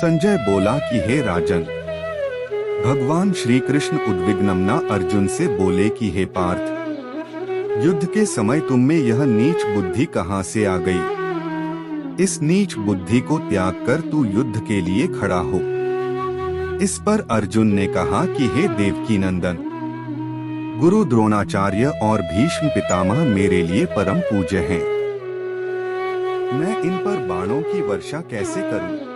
संजय बोला कि हे राजन, भगवान श्री कृष्ण उद्विग्नमना अर्जुन से बोले कि हे पार्थ, युद्ध के समय तुम में यह नीच बुद्धि कहां से आ गई? इस नीच बुद्धि को त्याग कर तू युद्ध के लिए खड़ा हो। इस पर अर्जुन ने कहा कि हे देवकी नंदन, गुरु द्रोणाचार्य और भीष्म पितामह मेरे लिए परम पूज्य हैं। मैं इन पर बाणों की वर्षा कैसे करूं?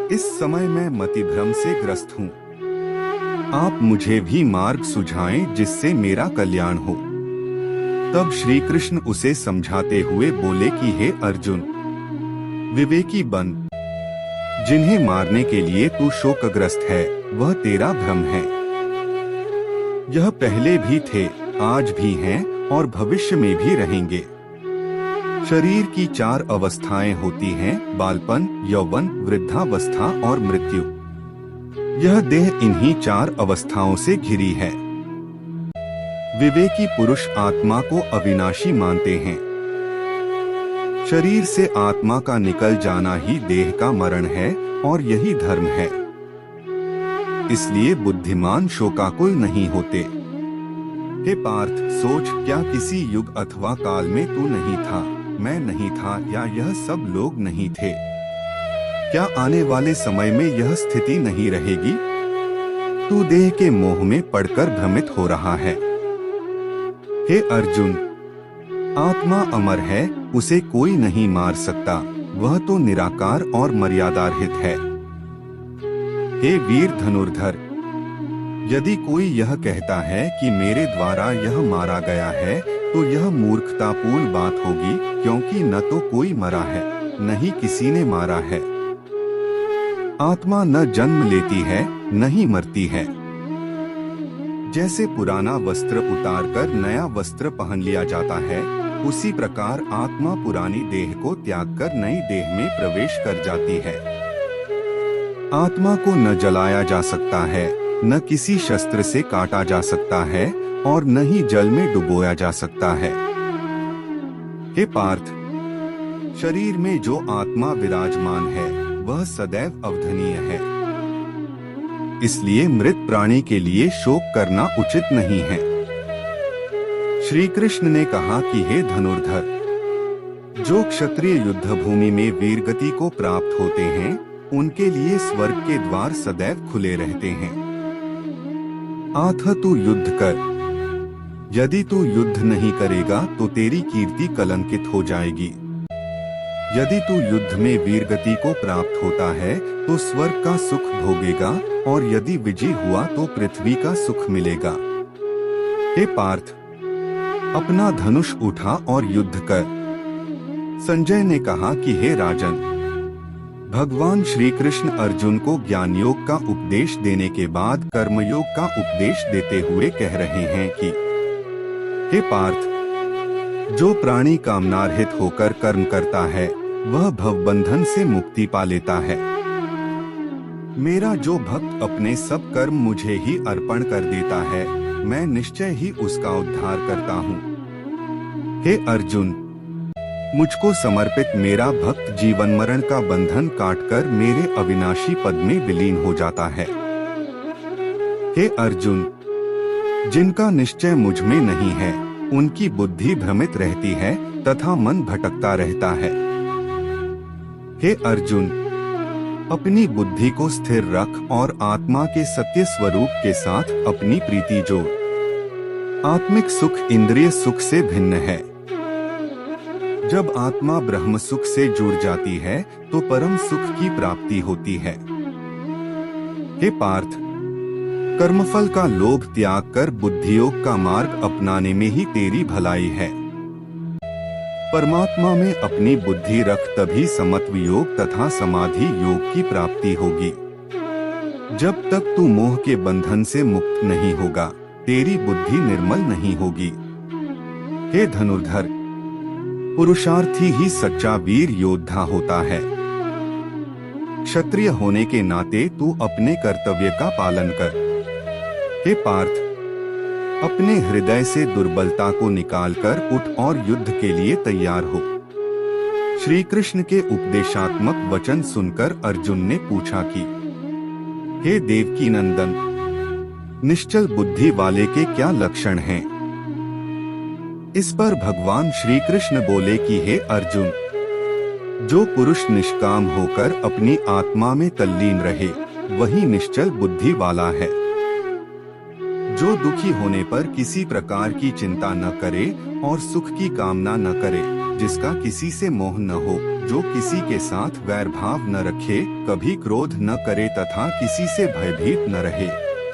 इस समय मैं मतिभ्रम से ग्रस्त हूं। आप मुझे भी मार्ग सुझाएं जिससे मेरा कल्याण हो। तब श्री कृष्ण उसे समझाते हुए बोले कि हे अर्जुन, विवेकी बन। जिन्हें मारने के लिए तू शोकग्रस्त है वह तेरा भ्रम है। यह पहले भी थे, आज भी हैं और भविष्य में भी रहेंगे। शरीर की 4 अवस्थाएं होती हैं, बालपन, यौवन, वृद्धावस्था और मृत्यु। यह देह इन्हीं 4 अवस्थाओं से घिरी है। विवेकी पुरुष आत्मा को अविनाशी मानते हैं। शरीर से आत्मा का निकल जाना ही देह का मरण है और यही धर्म है। इसलिए बुद्धिमान शोकाकुल नहीं होते। हे पार्थ, सोच, क्या किसी युग अथवा काल में तू नहीं था, मैं नहीं था या यह सब लोग नहीं थे? क्या आने वाले समय में यह स्थिति नहीं रहेगी? तू देह के मोह में पड़कर भ्रमित हो रहा है। हे अर्जुन, आत्मा अमर है, उसे कोई नहीं मार सकता। वह तो निराकार और मर्यादारहित है। हे वीर धनुर्धर, यदि कोई यह कहता है कि मेरे द्वारा यह मारा गया है तो यह मूर्खतापूर्ण बात होगी, क्योंकि न तो कोई मरा है न ही किसी ने मारा है। आत्मा न जन्म लेती है न ही मरती है। जैसे पुराना वस्त्र उतारकर नया वस्त्र पहन लिया जाता है, उसी प्रकार आत्मा पुरानी देह को त्याग कर नई देह में प्रवेश कर जाती है। आत्मा को न जलाया जा सकता है, न किसी शस्त्र से काटा जा सकता है और न ही जल में डुबोया जा सकता है। हे पार्थ, शरीर में जो आत्मा विराजमान है वह सदैव अवधनीय है। इसलिए मृत प्राणी के लिए शोक करना उचित नहीं है। श्री कृष्ण ने कहा कि हे धनुर्धर, जो क्षत्रिय युद्ध भूमि में वीरगति को प्राप्त होते हैं उनके लिए स्वर्ग के द्वार सदैव खुले रहते हैं। आथ तू युद्ध कर। यदि तू युद्ध नहीं करेगा तो तेरी कीर्ति कलंकित हो जाएगी। यदि तू युद्ध में वीरगति को प्राप्त होता है तो स्वर्ग का सुख भोगेगा और यदि विजयी हुआ तो पृथ्वी का सुख मिलेगा। हे पार्थ, अपना धनुष उठा और युद्ध कर। संजय ने कहा कि हे राजन, भगवान श्री कृष्ण अर्जुन को ज्ञान योग का उपदेश देने के बाद कर्मयोग का उपदेश देते हुए कह रहे हैं कि हे पार्थ, जो प्राणी कामनारहित होकर कर्म करता है वह भवबंधन से मुक्ति पा लेता है। मेरा जो भक्त अपने सब कर्म मुझे ही अर्पण कर देता है, मैं निश्चय ही उसका उद्धार करता हूँ। हे अर्जुन, मुझको समर्पित मेरा भक्त जीवन मरण का बंधन काटकर मेरे अविनाशी पद में विलीन हो जाता है। हे अर्जुन, जिनका निश्चय मुझ में नहीं है उनकी बुद्धि भ्रमित रहती है तथा मन भटकता रहता है। हे अर्जुन, अपनी बुद्धि को स्थिर रख और आत्मा के सत्य स्वरूप के साथ अपनी प्रीति जोड़। आत्मिक सुख इंद्रिय सुख से भिन्न है। जब आत्मा ब्रह्म सुख से जुड़ जाती है तो परम सुख की प्राप्ति होती है। हे पार्थ, कर्मफल का लोभ त्याग कर बुद्धियोग का मार्ग अपनाने में ही तेरी भलाई है। परमात्मा में अपनी बुद्धि रख, तभी समत्व योग तथा समाधि योग की प्राप्ति होगी। जब तक तू मोह के बंधन से मुक्त नहीं होगा, तेरी बुद्धि निर्मल नहीं होगी। हे धनुर्धर, पुरुषार्थी ही सच्चा वीर योद्धा होता है। क्षत्रिय होने के नाते तू अपने कर्तव्य का पालन कर। हे पार्थ, अपने हृदय से दुर्बलता को निकालकर उठ और युद्ध के लिए तैयार हो। श्री कृष्ण के उपदेशात्मक वचन सुनकर अर्जुन ने पूछा कि हे देवकी नंदन, निश्चल बुद्धि वाले के क्या लक्षण हैं? इस पर भगवान श्री कृष्ण बोले कि हे अर्जुन, जो पुरुष निष्काम होकर अपनी आत्मा में तल्लीन रहे वही निश्चल बुद्धि वाला है। जो दुखी होने पर किसी प्रकार की चिंता न करे और सुख की कामना न करे, जिसका किसी से मोह न हो, जो किसी के साथ वैर भाव न रखे, कभी क्रोध न करे तथा किसी से भयभीत न रहे,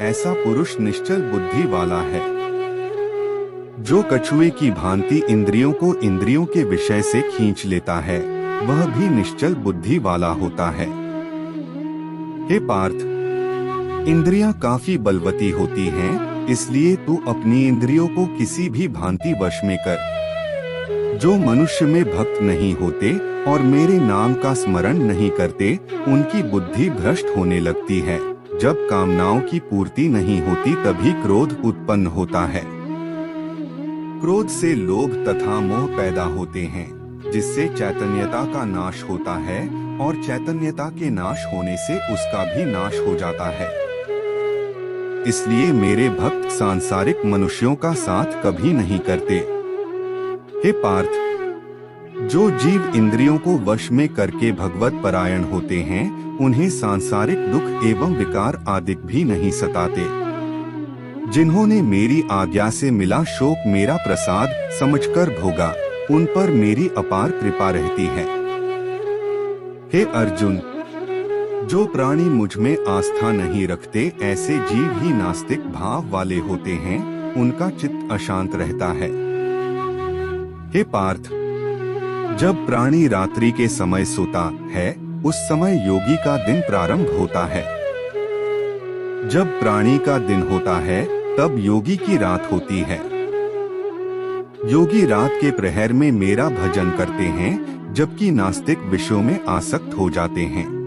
ऐसा पुरुष निश्चल बुद्धि वाला है। जो कछुए की भांति इंद्रियों को इंद्रियों के विषय से खींच लेता है, वह भी निश्चल बुद्धि वाला होता है। हे पार्थ, इंद्रियां काफी बलवती होती हैं, इसलिए तू अपनी इंद्रियों को किसी भी भांति वश में कर। जो मनुष्य में भक्त नहीं होते और मेरे नाम का स्मरण नहीं करते, उनकी बुद्धि भ्रष्ट होने लगती है। जब कामनाओं की पूर्ति नहीं होती तभी क्रोध उत्पन्न होता है। क्रोध से लोभ तथा मोह पैदा होते हैं, जिससे चैतन्यता का नाश होता है और चैतन्यता के नाश होने से उसका भी नाश हो जाता है। इसलिए मेरे भक्त सांसारिक मनुष्यों का साथ कभी नहीं करते। हे पार्थ, जो जीव इंद्रियों को वश में करके भगवत परायण होते हैं, उन्हें सांसारिक दुख एवं विकार आदि भी नहीं सताते। जिन्होंने मेरी आज्ञा से मिला शोक मेरा प्रसाद समझकर भोगा, उन पर मेरी अपार कृपा रहती है। हे अर्जुन, जो प्राणी मुझ में आस्था नहीं रखते, ऐसे जीव ही नास्तिक भाव वाले होते हैं, उनका चित्त अशांत रहता है। हे पार्थ, जब प्राणी रात्रि के समय सोता है, उस समय योगी का दिन प्रारंभ होता है। जब प्राणी का दिन होता है, तब योगी की रात होती है। योगी रात के प्रहर में मेरा भजन करते हैं, जबकि नास्तिक विषयों में आसक्त हो जाते हैं।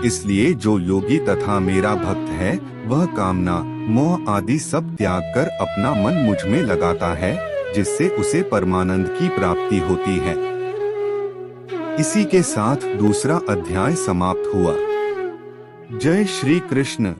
इसलिए जो योगी तथा मेरा भक्त है, वह कामना मोह आदि सब त्याग कर अपना मन मुझ में लगाता है, जिससे उसे परमानंद की प्राप्ति होती है। इसी के साथ दूसरा अध्याय समाप्त हुआ। जय श्री कृष्ण।